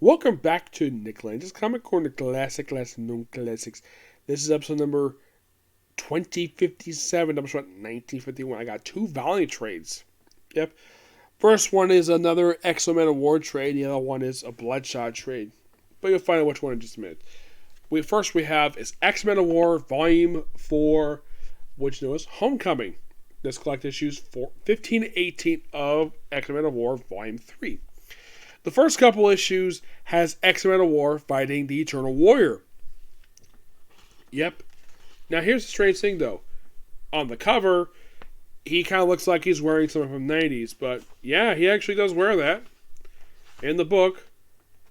Welcome back to Nick Lenz Comic Corner Classic Known Classics. This is episode number 2057, Doubleshot 1951. I got two Valiant trades. Yep. First one is another Manowar trade. The other one is a Bloodshot trade. But you'll find out which one in just a minute. First we have is Manowar Volume 4, which known as Homecoming. This collect issues 15 to 18 of Manowar Volume 3. The first couple issues has Manowar fighting the Eternal Warrior. Yep. Now here's the strange thing though. On the cover, he kind of looks like he's wearing something from the 90s, but yeah, he actually does wear that in the book,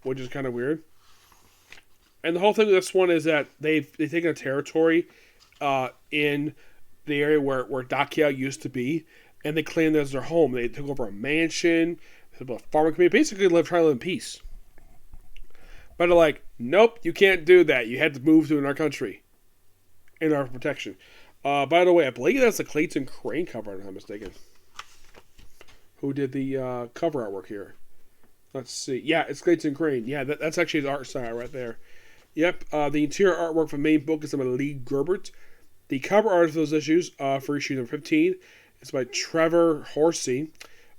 which is kind of weird. And the whole thing with this one is that they've taken a territory in the area where Dakia used to be, and they claimed it as their home. They took over a mansion, a farming community, basically trying to live in peace. But they're like, nope, you can't do that. You had to move to another country in our protection. By the way, I believe that's the Clayton Crane cover, if I'm not mistaken. Who did the cover artwork here? Let's see. Yeah, it's Clayton Crane. Yeah, that's actually his art style right there. Yep, the interior artwork for the main book is by Lee Gerbert. The cover art of those issues for issue number 15 is by Trevor Horsey.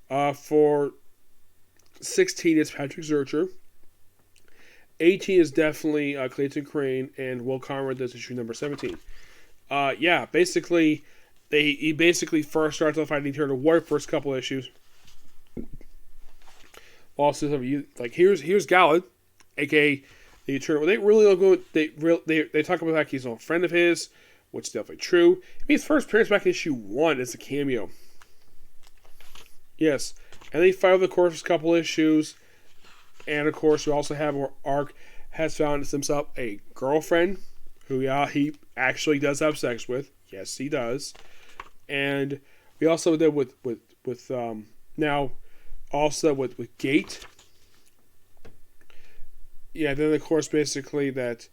For 16 is Patrick Zurcher. 18 is definitely Clayton Crane, and Will Conrad does issue number 17. Yeah, basically, he basically first starts off fighting the Eternal Warrior first couple issues. Also, like here's Galad, aka the Eternal. They really don't go. They talk about like he's a friend of his, which is definitely true. His first appearance back in issue 1 is a cameo. Yes, and they fight over the course of a couple issues, and of course we also have where Ark has found himself a girlfriend who he actually does have sex with. Yes, he does. And we also did with now also with Gate. Yeah, then of course basically that,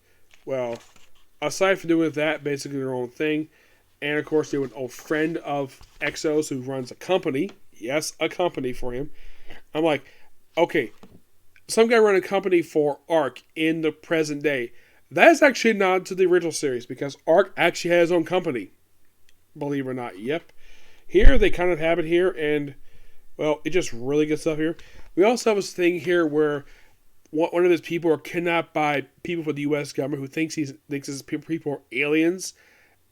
well, aside from doing that, basically their own thing, and of course they were an old friend of Exo's who runs a company. Yes, a company for him. I'm like, okay, some guy running a company for Ark in the present day. That is actually a nod to the original series because Ark actually has his own company. Believe it or not. Yep. Here, they kind of have it here, and, well, it just really gets up here. We also have this thing here where one of his people are kidnapped by people from the U.S. government who thinks his people are aliens.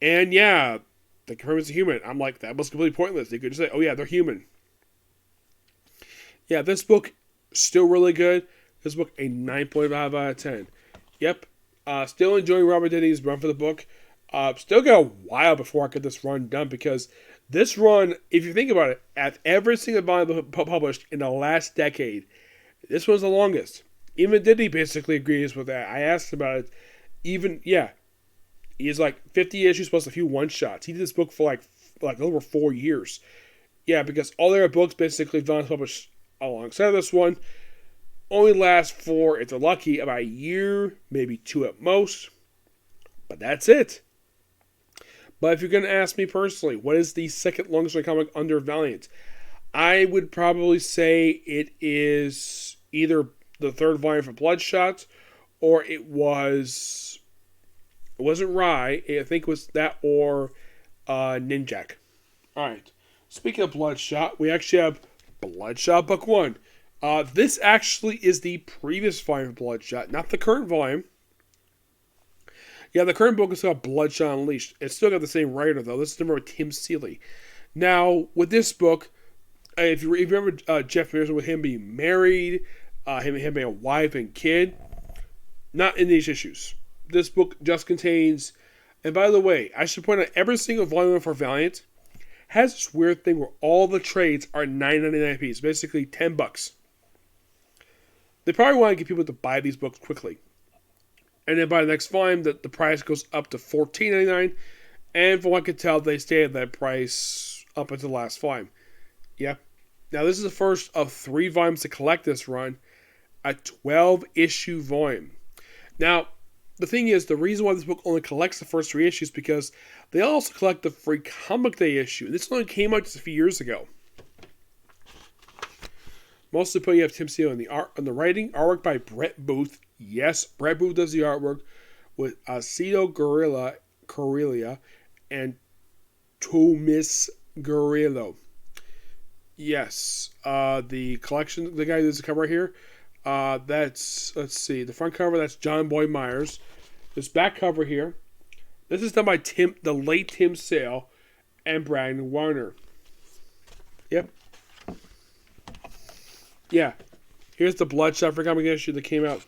And, yeah, they confirm it's a human. I'm like, that was completely pointless. They could just say, oh, yeah, they're human. Yeah, this book, still really good. This book, a 9.5 out of 10. Yep. Still enjoying Robert Denny's run for the book. Still got a while before I get this run done because this run, if you think about it, at every single volume published in the last decade, this one's the longest. Even Denny basically agrees with that. I asked about it. He's like 50 issues plus a few one-shots. He did this book for like over 4 years. Yeah, because all their books basically volumes published alongside of this one only last for, if they're lucky, about a year, maybe 2 at most. But that's it. But if you're going to ask me personally, what is the second longest running comic under Valiant? I would probably say it is either the third volume for Bloodshot, or it wasn't Rye. I think it was that or Ninjak. Alright. Speaking of Bloodshot, we actually have Bloodshot Book One. This actually is the previous volume of Bloodshot, not the current volume. Yeah, the current book is called Bloodshot Unleashed. It's still got the same writer, though. This is the one with Tim Seeley. Now, with this book, if you remember Jeff Mears with him being married, him being a wife and kid, not in these issues. This book just contains, and by the way, I should point out every single volume for Valiant has this weird thing where all the trades are $9.99 a piece, basically $10. They probably want to get people to buy these books quickly. And then by the next volume, the price goes up to $14.99. And from what I could tell, they stay at that price up until the last volume. Yeah. Now, this is the first of 3 volumes to collect this run. A 12-issue volume. Now, the thing is, the reason why this book only collects the first 3 issues is because they also collect the free Comic Day issue. This only came out just a few years ago. Mostly putting up Tim Steele in the art, on the writing, artwork by Brett Booth. Yes, Brett Booth does the artwork with Aceto Corellia and Tomis Guerrero. Yes, the collection, the guy who does the cover here, that's, let's see, the front cover, that's John Boy Myers. This back cover here, this is done by the late Tim Sale and Brandon Warner. Yep. Yeah. Here's the Bloodshot for comic issue that came out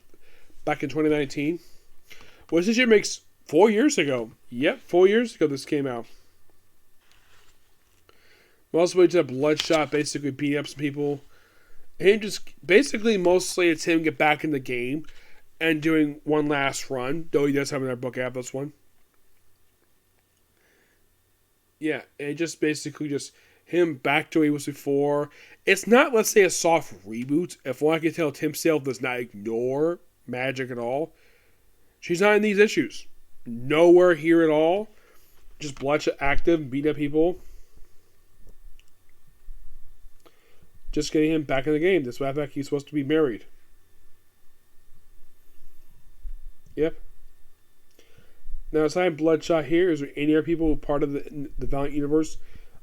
back in 2019. Which this year makes 4 years ago. Yep, 4 years ago this came out. Also, we did Bloodshot basically beating up some people. And just basically mostly it's him get back in the game and doing one last run. Though he does have another book out, this one. Yeah, and just basically just him back to where he was before. It's not, let's say, a soft reboot. If one can tell, Tim Sale does not ignore Magic at all. She's not in these issues. Nowhere here at all. Just Bloodshot active, beating up people. Just getting him back in the game. This fact he's supposed to be married. Yep. Now, aside Bloodshot here, is there any other people who are part of the Valiant universe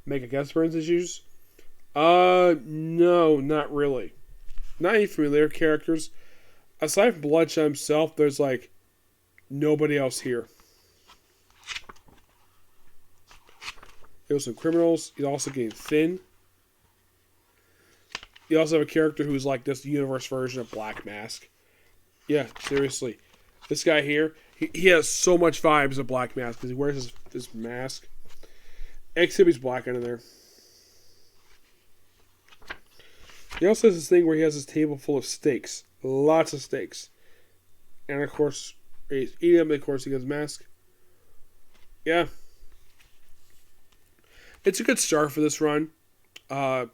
make a guest appearance issues? No, not really. Not any familiar characters. Aside from Bloodshot himself, there's like nobody else here. There's some criminals. He's also getting thin. You also have a character who's like this universe version of Black Mask. Yeah, seriously. This guy here, he has so much vibes of Black Mask because he wears this mask. Except he's black under there. He also has this thing where he has this table full of steaks. Lots of steaks. And of course, he's eating them, and of course he gets a mask. Yeah. It's a good start for this run. For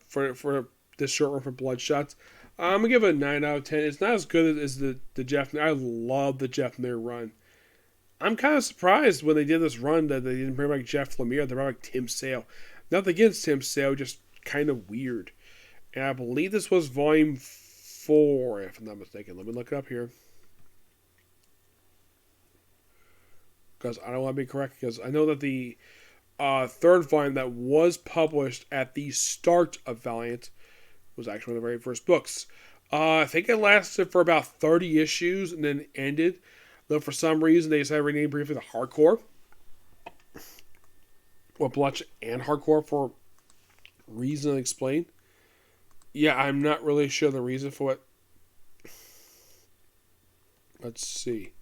this short run for Bloodshot. I'm going to give it a 9 out of 10. It's not as good as the Jeff. I love the Jeff Lemire run. I'm kind of surprised when they did this run that they didn't bring back Jeff Lemire. They brought back Tim Sale. Nothing against Tim Sale, just kind of weird. And I believe this was volume 4, if I'm not mistaken. Let me look it up here. Because I don't want to be correct. Because I know that the third volume that was published at the start of Valiant was actually one of the very first books. I think it lasted for about 30 issues and then ended. Though for some reason they decided to rename briefly the Hardcore. Well, Bloodshot and Hardcore for reason unexplained. Yeah, I'm not really sure the reason for it. Let's see.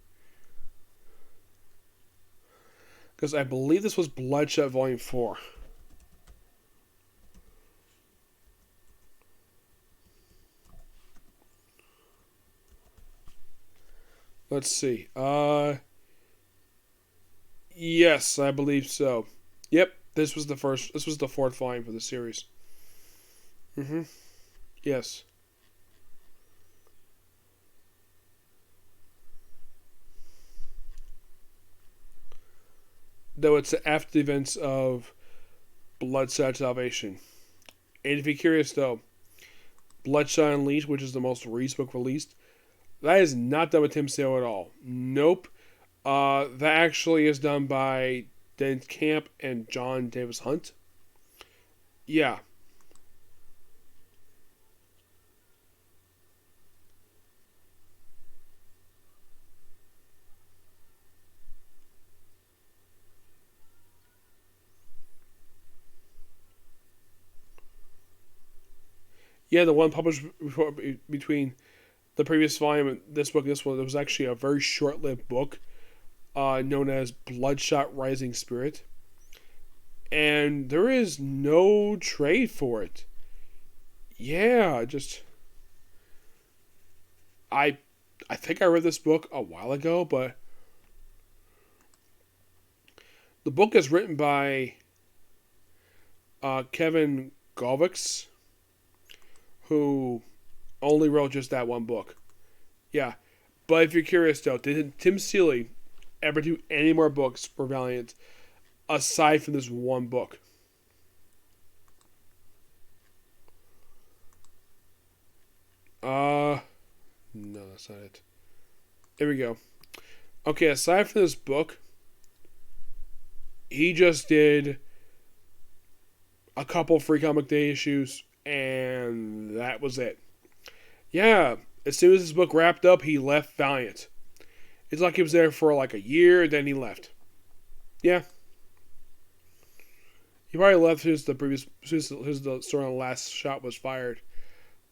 Because I believe this was Bloodshot Volume 4. Let's see. Yes, I believe so. Yep, this was the fourth volume for the series. Yes. Though it's after the events of Bloodshot Salvation. And if you're curious though, Bloodshot Unleashed, which is the most recent book released, that is not done with Tim Sale at all. Nope. That actually is done by Dan Camp and John Davis Hunt. Yeah. Yeah, the one published between the previous volume and this book, this one, it was actually a very short-lived book known as Bloodshot Rising Spirit. And there is no trade for it. Yeah, just... I think I read this book a while ago, but... The book is written by Kevin Govics, who only wrote just that one book. Yeah. But if you're curious though, did Tim Seeley ever do any more books for Valiant aside from this one book? No, that's not it. There we go. Okay, aside from this book, he just did a couple Free Comic Day issues, and that was it. Yeah, as soon as this book wrapped up, he left Valiant. It's like he was there for like a year, then he left. Yeah. He probably left since the story on the last shot was fired.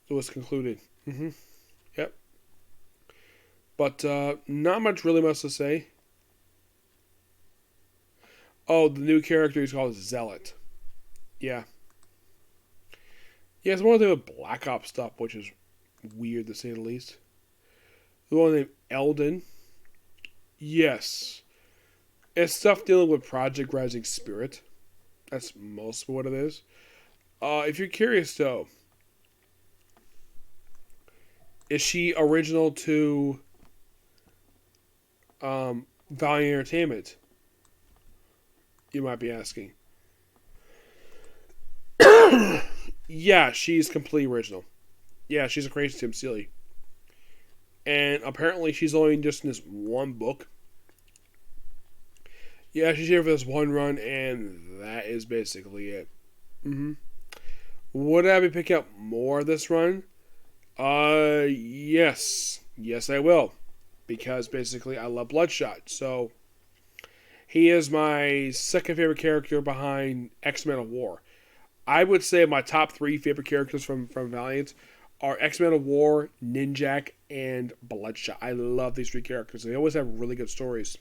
It was concluded. Yep. But not much to say. Oh, the new character is called Zealot. Yeah. Yeah, it's more to do with Black Ops stuff, which is weird to say the least. The one named Eldon. Yes. It's stuff dealing with Project Rising Spirit. That's most of what it is. If you're curious, though, is she original to Valiant Entertainment? You might be asking. Yeah, she's completely original. Yeah, she's a crazy Tim Seeley. And apparently she's only just in this one book. Yeah, she's here for this one run, and that is basically it. Would I be picking up more of this run? Yes. Yes, I will. Because basically I love Bloodshot. So, he is my second favorite character behind X-Manowar. I would say my top 3 favorite characters from Valiant are X-Manowar, Ninjak, and Bloodshot. I love these 3 characters. They always have really good stories.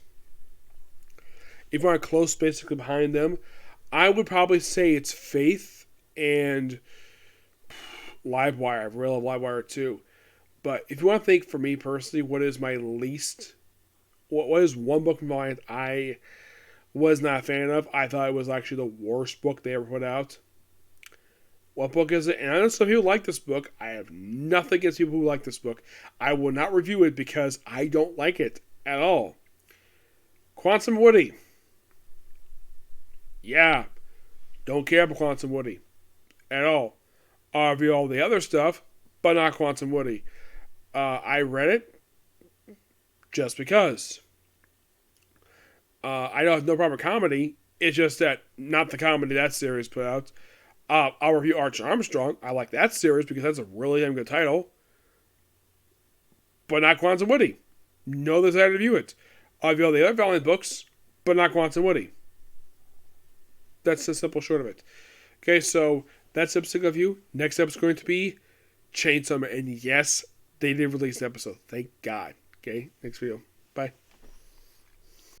If you want a close basically behind them, I would probably say it's Faith and Livewire. I really love Livewire too. But if you want to think for me personally, what is my least... What is one book from Valiant I was not a fan of? I thought it was actually the worst book they ever put out. What book is it? And I know some people like this book. I have nothing against people who like this book. I will not review it because I don't like it at all. Quantum Woody. Yeah. Don't care about Quantum Woody. At all. I'll review all the other stuff, but not Quantum Woody. I read it just because. I don't have no problem with comedy. It's just that not the comedy that series put out. I'll review Arch Armstrong. I like that series because that's a really damn good title. But not Quantum Woody. No desire to review it. I'll review all the other Valiant books, but not Quantum Woody. That's the simple short of it. Okay, so that's episode review. Next episode is going to be Chainsaw Man. And yes, they did release an episode. Thank God. Okay, next video. Bye.